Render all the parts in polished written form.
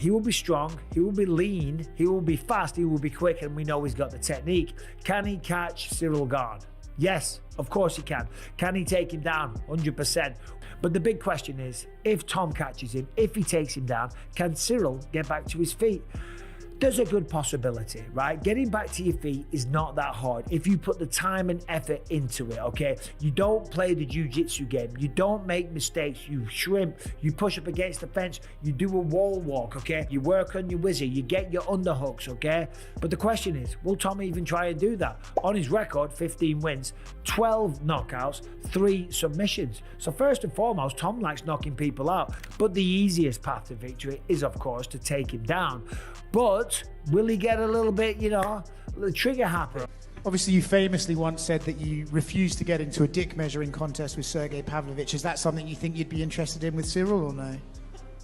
He will be strong, he will be lean, he will be fast, he will be quick, and we know he's got the technique. Can he catch Ciryl Gane? Yes, of course he can. Can he take him down? 100%. But the big question is, if Tom catches him, if he takes him down, can Ciryl get back to his feet? There's a good possibility, right? Getting back to your feet is not that hard if you put the time and effort into it, okay? You don't play the jiu-jitsu game. You don't make mistakes. You shrimp, you push up against the fence, you do a wall walk, okay? You work on your whizzer, you get your underhooks, okay? But the question is, will Tom even try and do that? On his record, 15 wins, 12 knockouts, 3 submissions. So first and foremost, Tom likes knocking people out. But the easiest path to victory is, of course, to take him down. But will he get a little bit, the trigger happy? Obviously, you famously once said that you refused to get into a dick measuring contest with Sergey Pavlovich. Is that something you think you'd be interested in with Ciryl or no?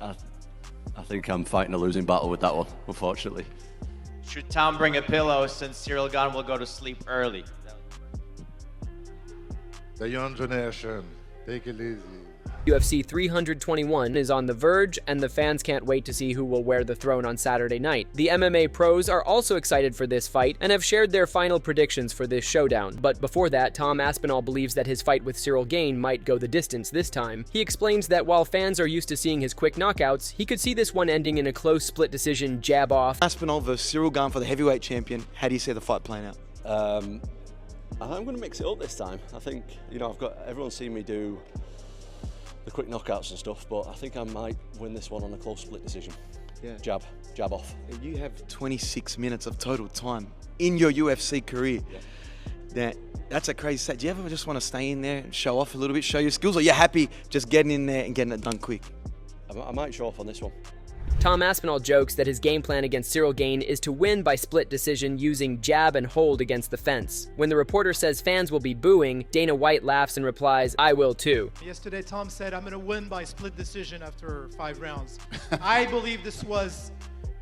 I think I'm fighting a losing battle with that one, unfortunately. Should Tom bring a pillow since Ciryl Gane will go to sleep early? The young generation, take it easy. UFC 321 is on the verge, and the fans can't wait to see who will wear the throne on Saturday night. The MMA pros are also excited for this fight and have shared their final predictions for this showdown. But before that, Tom Aspinall believes that his fight with Ciryl Gane might go the distance this time. He explains that while fans are used to seeing his quick knockouts, he could see this one ending in a close split decision jab off. Aspinall versus Ciryl Gane for the heavyweight champion. How do you see the fight playing out? I'm going to mix it up this time. I think, I've got everyone's seen me do the quick knockouts and stuff, but I think I might win this one on a close split decision. Yeah. Jab off. You have 26 minutes of total time in your UFC career. Yeah. That's a crazy stat. Do you ever just want to stay in there and show off a little bit, show your skills, or you're happy just getting in there and getting it done quick? I might show off on this one. Tom Aspinall jokes that his game plan against Ciryl Gane is to win by split decision using jab and hold against the fence. When the reporter says fans will be booing, Dana White laughs and replies, "I will too." Yesterday, Tom said, "I'm going to win by split decision after 5 rounds." I believe this was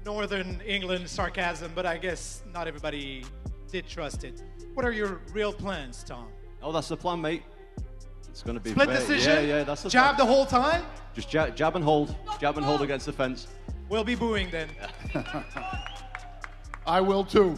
Northern England sarcasm, but I guess not everybody did trust it. What are your real plans, Tom? Oh, that's the plan, mate. It's going to be split decision? Yeah, that's the jab plan. The whole time? Just jab and hold. Jab and hold against the fence. We'll be booing then. I will too.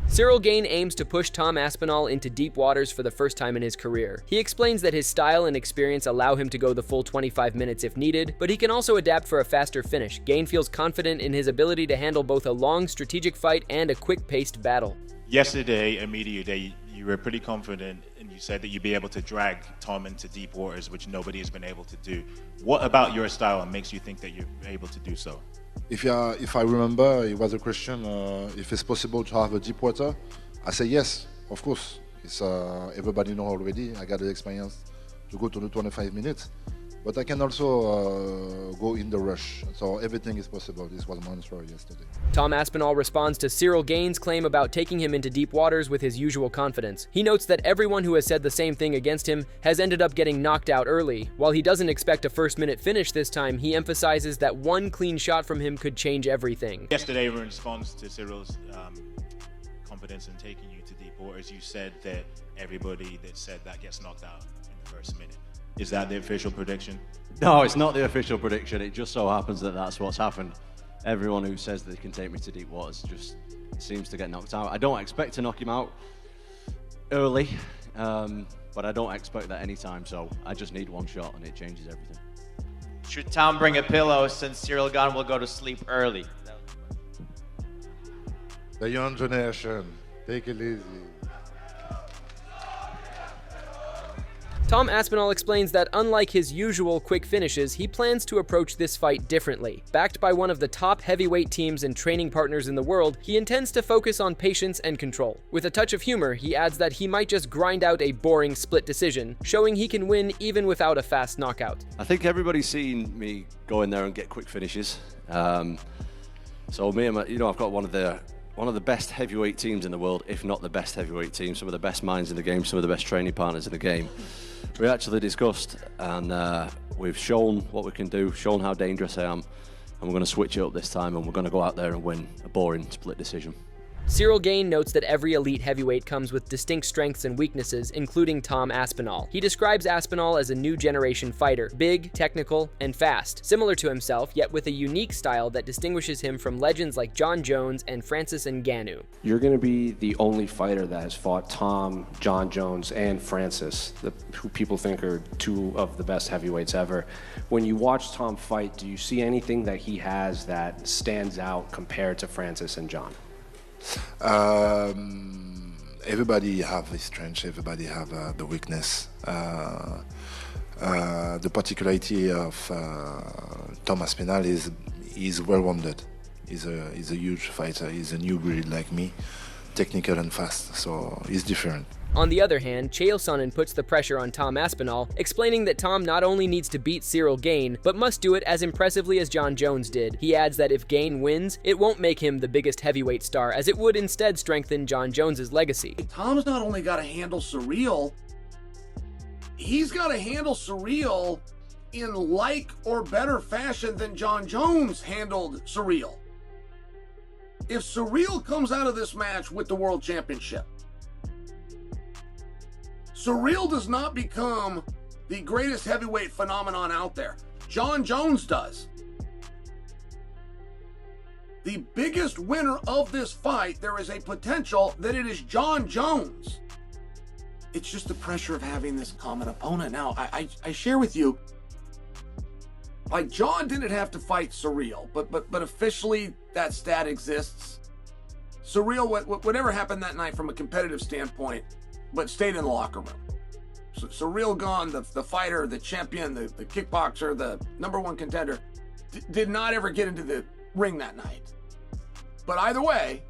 Ciryl Gane aims to push Tom Aspinall into deep waters for the first time in his career. He explains that his style and experience allow him to go the full 25 minutes if needed, but he can also adapt for a faster finish. Gane feels confident in his ability to handle both a long, strategic fight and a quick-paced battle. Yesterday, at Media Day, you were pretty confident and you said that you'd be able to drag Tom into deep waters, which nobody has been able to do. What about your style makes you think that you're able to do so? If I remember, it was a question, if it's possible to have a deep water, I say yes, of course. It's everybody know already, I got the experience to go to the 25 minutes. But I can also go in the rush, so everything is possible. This was my answer yesterday. Tom Aspinall responds to Ciryl Gane's claim about taking him into deep waters with his usual confidence. He notes that everyone who has said the same thing against him has ended up getting knocked out early. While he doesn't expect a first-minute finish this time, he emphasizes that one clean shot from him could change everything. Yesterday, in response to Cyryl's confidence in taking you to deep waters, you said that everybody that said that gets knocked out in the first minute. Is that the official prediction? No, it's not the official prediction. It just so happens that that's what's happened. Everyone who says they can take me to deep waters just seems to get knocked out. I don't expect to knock him out early, but I don't expect that anytime, so I just need one shot and it changes everything. Should Tom bring a pillow since Ciryl Gane will go to sleep early? The young generation, take it easy. Tom Aspinall explains that unlike his usual quick finishes, he plans to approach this fight differently. Backed by one of the top heavyweight teams and training partners in the world, he intends to focus on patience and control. With a touch of humor, he adds that he might just grind out a boring split decision, showing he can win even without a fast knockout. I think everybody's seen me go in there and get quick finishes. So me and I've got one of the best heavyweight teams in the world, if not the best heavyweight team, some of the best minds in the game, some of the best training partners in the game. We actually discussed and we've shown what we can do, shown how dangerous I am, and we're going to switch it up this time and we're going to go out there and win a boring split decision. Cyril Gane notes that every elite heavyweight comes with distinct strengths and weaknesses, including Tom Aspinall. He describes Aspinall as a new generation fighter, big, technical, and fast, similar to himself, yet with a unique style that distinguishes him from legends like Jon Jones and Francis Ngannou. You're going to be the only fighter that has fought Tom, Jon Jones, and Francis, who people think are two of the best heavyweights ever. When you watch Tom fight, do you see anything that he has that stands out compared to Francis and Jon? Everybody have his strength, everybody have the weakness. The particularity of Tom Aspinall is he's well-rounded. He's a huge fighter. He's a new breed like me, technical and fast, so he's different. On the other hand, Chael Sonnen puts the pressure on Tom Aspinall, explaining that Tom not only needs to beat Cyril Gane, but must do it as impressively as Jon Jones did. He adds that if Gane wins, it won't make him the biggest heavyweight star, as it would instead strengthen Jon Jones's legacy. Tom's not only got to handle Cyril, he's got to handle Cyril in like or better fashion than Jon Jones handled Cyril. If Cyril comes out of this match with the world championship, Cyril does not become the greatest heavyweight phenomenon out there. Jon Jones does. The biggest winner of this fight, there is a potential that it is Jon Jones. It's just the pressure of having this common opponent. Now, I share with you, like, Jon didn't have to fight Cyril, but officially that stat exists. Cyril, whatever happened that night from a competitive standpoint, but stayed in the locker room. So Cyril Gane, the fighter, the champion, the kickboxer, the #1 contender, did not ever get into the ring that night. But either way,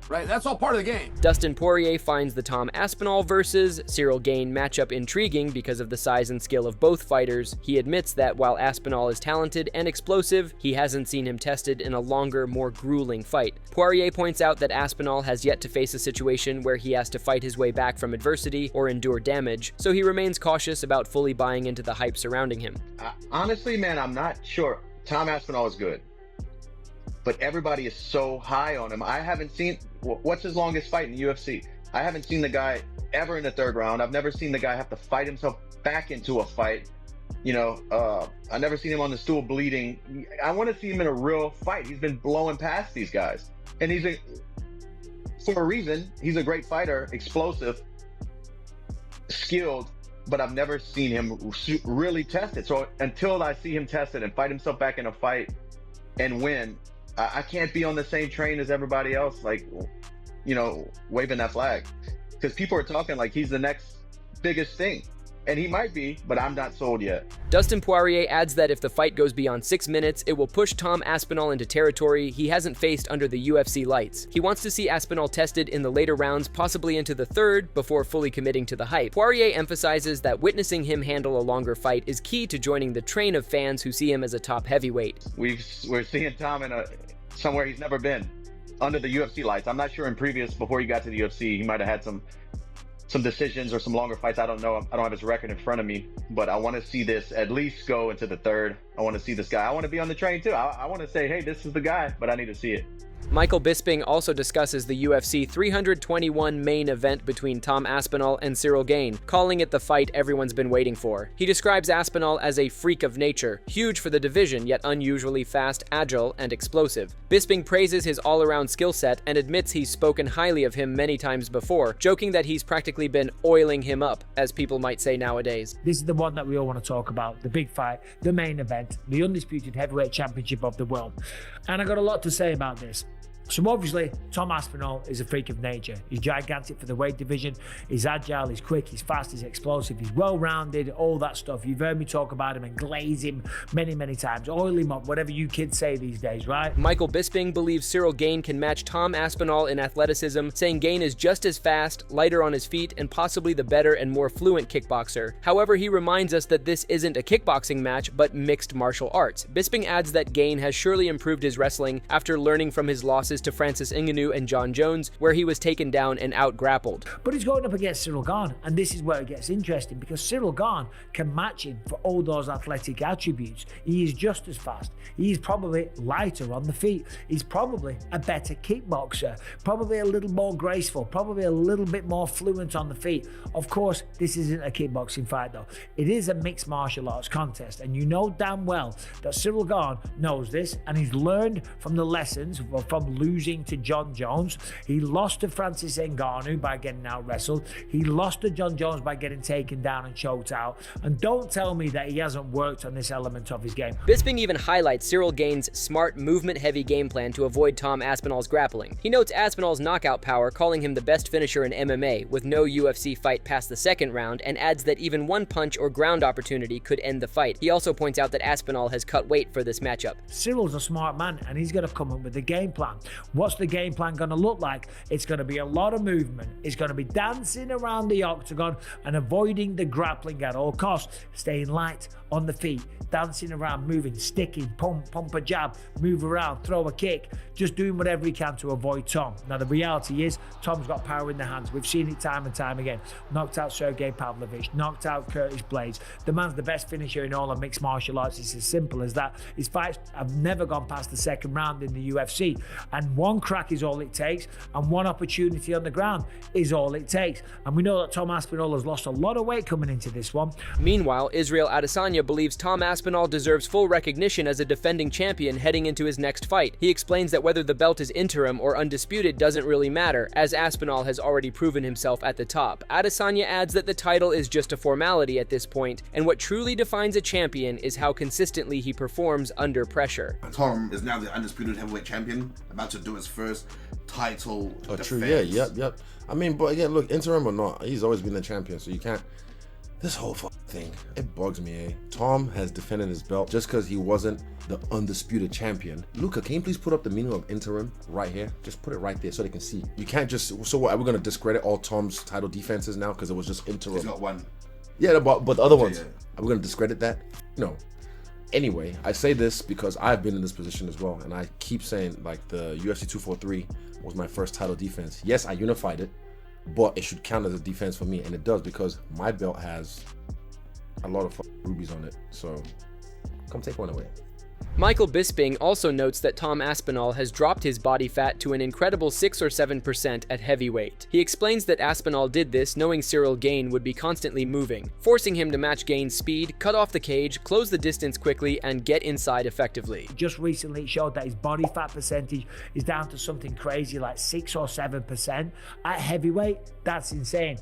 right, that's all part of the game. Dustin Poirier finds the Tom Aspinall versus Cyril Gane matchup intriguing because of the size and skill of both fighters. He admits that while Aspinall is talented and explosive, he hasn't seen him tested in a longer, more grueling fight. Poirier points out that Aspinall has yet to face a situation where he has to fight his way back from adversity or endure damage, so he remains cautious about fully buying into the hype surrounding him. Honestly, man, I'm not sure. Tom Aspinall is good, but everybody is so high on him. I haven't seen, what's his longest fight in the UFC? I haven't seen the guy ever in the 3rd round. I've never seen the guy have to fight himself back into a fight. You know, I've never seen him on the stool bleeding. I want to see him in a real fight. He's been blowing past these guys. And for a reason, he's a great fighter, explosive, skilled, but I've never seen him really tested. So until I see him tested and fight himself back in a fight and win, I can't be on the same train as everybody else, like, you know, waving that flag. Because people are talking like he's the next biggest thing. And he might be, but I'm not sold yet. Dustin Poirier adds that if the fight goes beyond 6 minutes, it will push Tom Aspinall into territory he hasn't faced under the UFC lights. He wants to see Aspinall tested in the later rounds, possibly into the 3rd, before fully committing to the hype. Poirier emphasizes that witnessing him handle a longer fight is key to joining the train of fans who see him as a top heavyweight. We're seeing Tom in somewhere he's never been, under the UFC lights. I'm not sure before he got to the UFC, he might have had some decisions or some longer fights. I don't know. I don't have his record in front of me, but I want to see this at least go into the 3rd. I want to see this guy. I want to be on the train too. I want to say, hey, this is the guy, but I need to see it. Michael Bisping also discusses the UFC 321 main event between Tom Aspinall and Cyril Gane, calling it the fight everyone's been waiting for. He describes Aspinall as a freak of nature, huge for the division, yet unusually fast, agile, and explosive. Bisping praises his all-around skill set and admits he's spoken highly of him many times before, joking that he's practically been oiling him up, as people might say nowadays. This is the one that we all want to talk about, the big fight, the main event, the undisputed heavyweight championship of the world. And I got a lot to say about this. So obviously, Tom Aspinall is a freak of nature. He's gigantic for the weight division. He's agile, he's quick, he's fast, he's explosive, he's well-rounded, all that stuff. You've heard me talk about him and glaze him many, many times. Oil him up, whatever you kids say these days, right? Michael Bisping believes Cyril Gane can match Tom Aspinall in athleticism, saying Gane is just as fast, lighter on his feet, and possibly the better and more fluent kickboxer. However, he reminds us that this isn't a kickboxing match, but mixed martial arts. Bisping adds that Gane has surely improved his wrestling after learning from his losses losses to Francis Ngannou and John Jones, where he was taken down and out-grappled. But he's going up against Cyril Gane, and this is where it gets interesting because Cyril Gane can match him for all those athletic attributes. He is just as fast. He's probably lighter on the feet. He's probably a better kickboxer, probably a little more graceful, probably a little bit more fluent on the feet. Of course, this isn't a kickboxing fight though. It is a mixed martial arts contest, and you know damn well that Cyril Gane knows this, and he's learned from the lessons from losing to John Jones. He lost to Francis Ngannou by getting out wrestled. He lost to John Jones by getting taken down and choked out. And don't tell me that he hasn't worked on this element of his game. Bisping even highlights Cyril Gane's smart, movement-heavy game plan to avoid Tom Aspinall's grappling. He notes Aspinall's knockout power, calling him the best finisher in MMA, with no UFC fight past the second round, and adds that even one punch or ground opportunity could end the fight. He also points out that Aspinall has cut weight for this matchup. Cyril's a smart man, and he's going to come up with a game plan. What's the game plan going to look like? It's going to be a lot of movement. It's going to be dancing around the octagon and avoiding the grappling at all costs, staying light on the feet, dancing around, moving, sticking, pump a jab, move around, throw a kick, just doing whatever he can to avoid Tom. Now the reality is, Tom's got power in the hands. We've seen it time and time again. Knocked out Sergey Pavlovich, knocked out Curtis Blades. The man's the best finisher in all of mixed martial arts. It's as simple as that. His fights have never gone past the second round in the UFC, and one crack is all it takes, and one opportunity on the ground is all it takes. And we know that Tom Aspinall has lost a lot of weight coming into this one. Meanwhile, Israel Adesanya believes Tom Aspinall deserves full recognition as a defending champion heading into his next fight. He explains that whether the belt is interim or undisputed doesn't really matter, as Aspinall has already proven himself at the top. Adesanya adds that the title is just a formality at this point, and what truly defines a champion is how consistently he performs under pressure. Tom is now the undisputed heavyweight champion, about to do his first title defense. True, yeah, yep. I mean, but again, look, interim or not, he's always been the champion, so you can't. This whole thing, it bugs me, eh? Tom has defended his belt just because he wasn't the undisputed champion. Luca, can you please put up the meaning of interim right here? Just put it right there so they can see. You can't just, so what, are we going to discredit all Tom's title defenses now because it was just interim? He's got one. Yeah, but the other ones, are we going to discredit that? No. Anyway, I say this because I've been in this position as well, and I keep saying, like, the UFC 243 was my first title defense. Yes, I unified it, but it should count as a defense for me, and it does because my belt has a lot of rubies on it. So come take one away. Michael Bisping also notes that Tom Aspinall has dropped his body fat to an incredible 6 or 7% at heavyweight. He explains that Aspinall did this knowing Cyril Gane would be constantly moving, forcing him to match Gane's speed, cut off the cage, close the distance quickly, and get inside effectively. Just recently it showed that his body fat percentage is down to something crazy like 6 or 7%. At heavyweight, that's insane.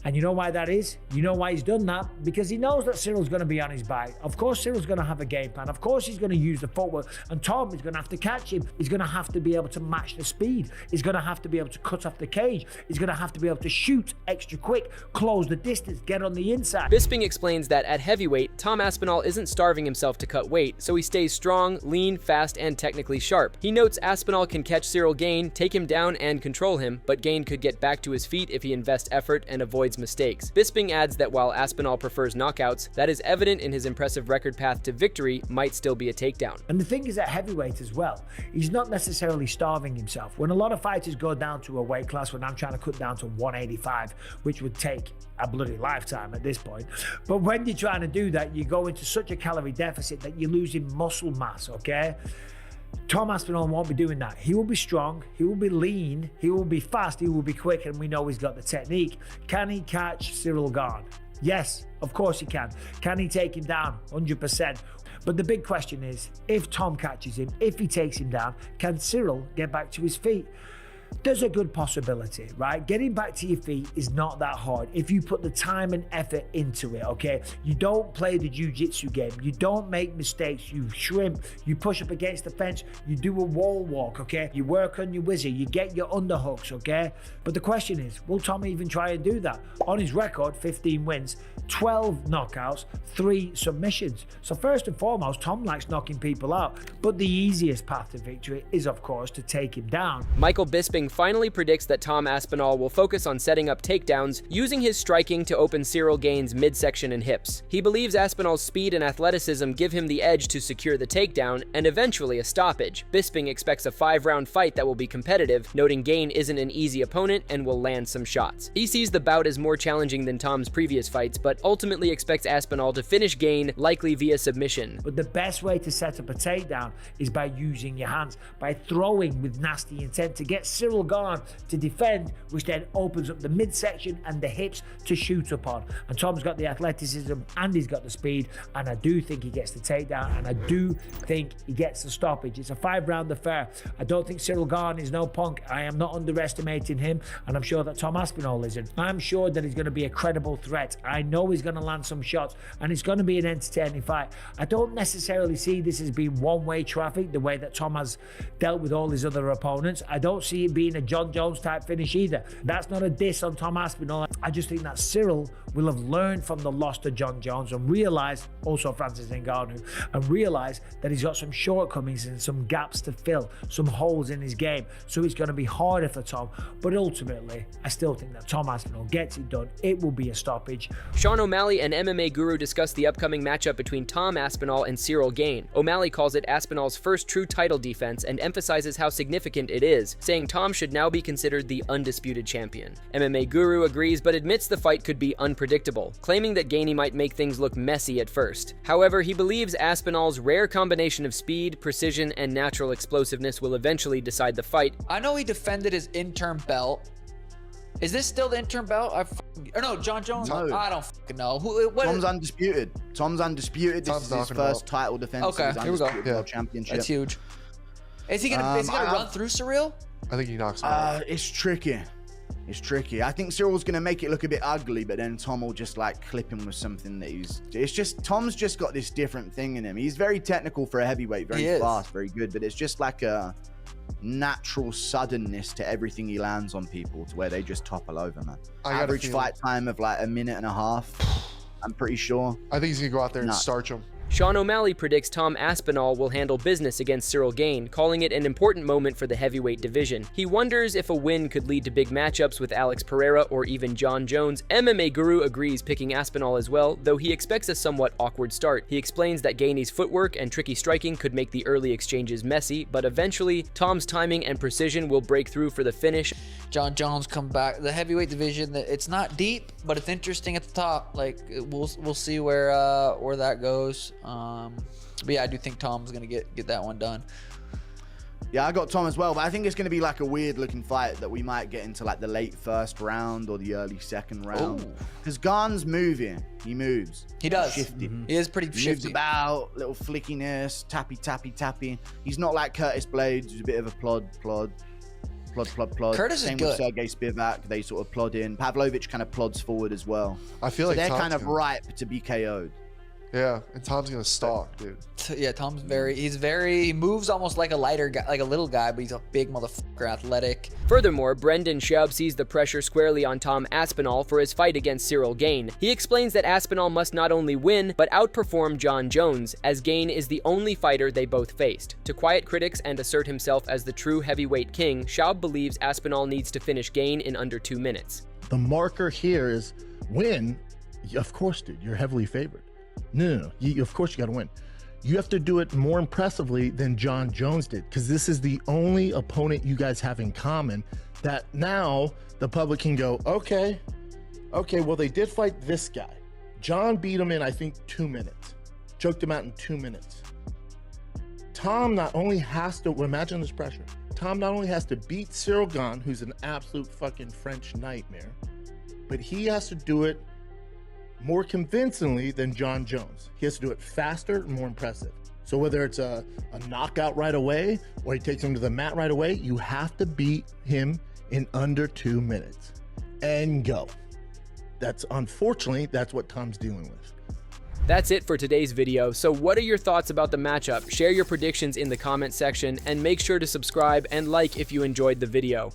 And you know why that is? You know why he's done that? Because he knows that Cyril's going to be on his back. Of course, Cyril's going to have a game plan. Of course, he's going to use the footwork. And Tom is going to have to catch him. He's going to have to be able to match the speed. He's going to have to be able to cut off the cage. He's going to have to be able to shoot extra quick, close the distance, get on the inside. Bisping explains that at heavyweight, Tom Aspinall isn't starving himself to cut weight, so he stays strong, lean, fast, and technically sharp. He notes Aspinall can catch Cyril Gane, take him down, and control him, but Gane could get back to his feet if he invests effort and avoids mistakes. Bisping adds that while Aspinall prefers knockouts, that is evident in his impressive record path to victory might still be a takedown. And the thing is, at heavyweight as well, he's not necessarily starving himself. When a lot of fighters go down to a weight class, when I'm trying to cut down to 185, which would take a bloody lifetime at this point, but when you're trying to do that, you go into such a calorie deficit that you're losing muscle mass, okay? Tom Aspinall won't be doing that. He will be strong, he will be lean, he will be fast, he will be quick, and we know he's got the technique. Can he catch Cyril Gane? Yes, of course he can. Can he take him down? 100%. But the big question is, if Tom catches him, if he takes him down, can Cyril get back to his feet? There's a good possibility, right? Getting back to your feet is not that hard if you put the time and effort into it, okay? You don't play the jiu-jitsu game. You don't make mistakes. You shrimp, you push up against the fence, you do a wall walk, okay? You work on your whizzer, you get your underhooks, okay? But the question is, will Tom even try and do that? On his record, 15 wins, 12 knockouts, 3 submissions. So first and foremost, Tom likes knocking people out, but the easiest path to victory is, of course, to take him down. Michael Bisping Bisping finally predicts that Tom Aspinall will focus on setting up takedowns, using his striking to open Cyril Gane's midsection and hips. He believes Aspinall's speed and athleticism give him the edge to secure the takedown and eventually a stoppage. Bisping expects a 5-round fight that will be competitive, noting Gane isn't an easy opponent and will land some shots. He sees the bout as more challenging than Tom's previous fights, but ultimately expects Aspinall to finish Gane, likely via submission. But the best way to set up a takedown is by using your hands, by throwing with nasty intent to get Cyril Gane to defend, which then opens up the midsection and the hips to shoot upon. And Tom's got the athleticism and he's got the speed, and I do think he gets the takedown, and I do think he gets the stoppage. It's a 5-round affair. I don't think Cyril Gane is no punk. I am not underestimating him, and I'm sure that Tom Aspinall isn't. I'm sure that he's going to be a credible threat. I know he's going to land some shots, and it's going to be an entertaining fight. I don't necessarily see this as being one-way traffic the way that Tom has dealt with all his other opponents. I don't see it being a John Jones type finish either. That's not a diss on Tom Aspinall. I just think that Cyril will have learned from the loss to John Jones and realised, also Francis Ngannou, and realised that he's got some shortcomings and some gaps to fill, some holes in his game. So it's going to be harder for Tom. But ultimately, I still think that Tom Aspinall gets it done. It will be a stoppage. Sean O'Malley and MMA Guru discuss the upcoming matchup between Tom Aspinall and Cyril Gane. O'Malley calls it Aspinall's first true title defense and emphasizes how significant it is, saying Tom should now be considered the undisputed champion. MMA Guru agrees but admits the fight could be unpredictable, claiming that Gane might make things look messy at first. However, he believes Aspinall's rare combination of speed, precision, and natural explosiveness will eventually decide the fight. I know he defended his interim belt. Is this still the interim belt? Or no, John Jones? No. I don't fucking know. Tom's undisputed. Tom's undisputed. This is his first title defense. Okay, here we go. World Championship. That's huge. Is he gonna run through Cyril? I think he knocks him out. It's tricky. It's tricky. I think Cyril's gonna make it look a bit ugly, but then Tom will just like clip him with something that it's just, Tom's just got this different thing in him. He's very technical for a heavyweight, very fast, very good, but it's just like a natural suddenness to everything he lands on people to where they just topple over, man. Average fight time of like 1.5 minutes, I'm pretty sure. I think he's gonna go out there and starch him. Sean O'Malley predicts Tom Aspinall will handle business against Cyril Gane, calling it an important moment for the heavyweight division. He wonders if a win could lead to big matchups with Alex Pereira or even John Jones. MMA Guru agrees, picking Aspinall as well, though he expects a somewhat awkward start. He explains that Gane's footwork and tricky striking could make the early exchanges messy, but eventually, Tom's timing and precision will break through for the finish. John Jones come back. The heavyweight division, it's not deep, but it's interesting at the top. Like we'll see where that goes. But yeah, I do think Tom's gonna get that one done. Yeah, I got Tom as well, but I think it's gonna be like a weird looking fight that we might get into like the late first round or the early second round. Because Gane's moving, he moves. He does. Shifty. He is pretty Moves shifty. about, little flickiness, tappy. He's not like Curtis Blades, who's a bit of a plod. Curtis Same is good. with Sergey Spivak, they sort of plod in. Pavlovich kind of plods forward as well. I feel like they're Tom's kind of gonna- ripe to be KO'd. Yeah, and Tom's gonna stalk, dude. Yeah, Tom's he moves almost like a lighter guy, like a little guy, but he's a big motherfucker, athletic. Furthermore, Brendan Schaub sees the pressure squarely on Tom Aspinall for his fight against Cyril Gane. He explains that Aspinall must not only win, but outperform John Jones, as Gane is the only fighter they both faced. To quiet critics and assert himself as the true heavyweight king, Schaub believes Aspinall needs to finish Gane in under 2 minutes. The marker here is win. Of course, dude, you're heavily favored. No. Of course you got to win. You have to do it more impressively than John Jones did, because this is the only opponent you guys have in common that now the public can go, okay, well, they did fight this guy. John beat him in, I think, 2 minutes. Choked him out in 2 minutes. Tom not only has to, imagine this pressure. Tom not only has to beat Cyril Gane, who's an absolute fucking French nightmare, but he has to do it more convincingly than John Jones. He has to do it faster and more impressive. So whether it's a knockout right away or he takes him to the mat right away, you have to beat him in under 2 minutes and go. Unfortunately, that's what Tom's dealing with. That's it for today's video. So what are your thoughts about the matchup? Share your predictions in the comment section and make sure to subscribe and like if you enjoyed the video.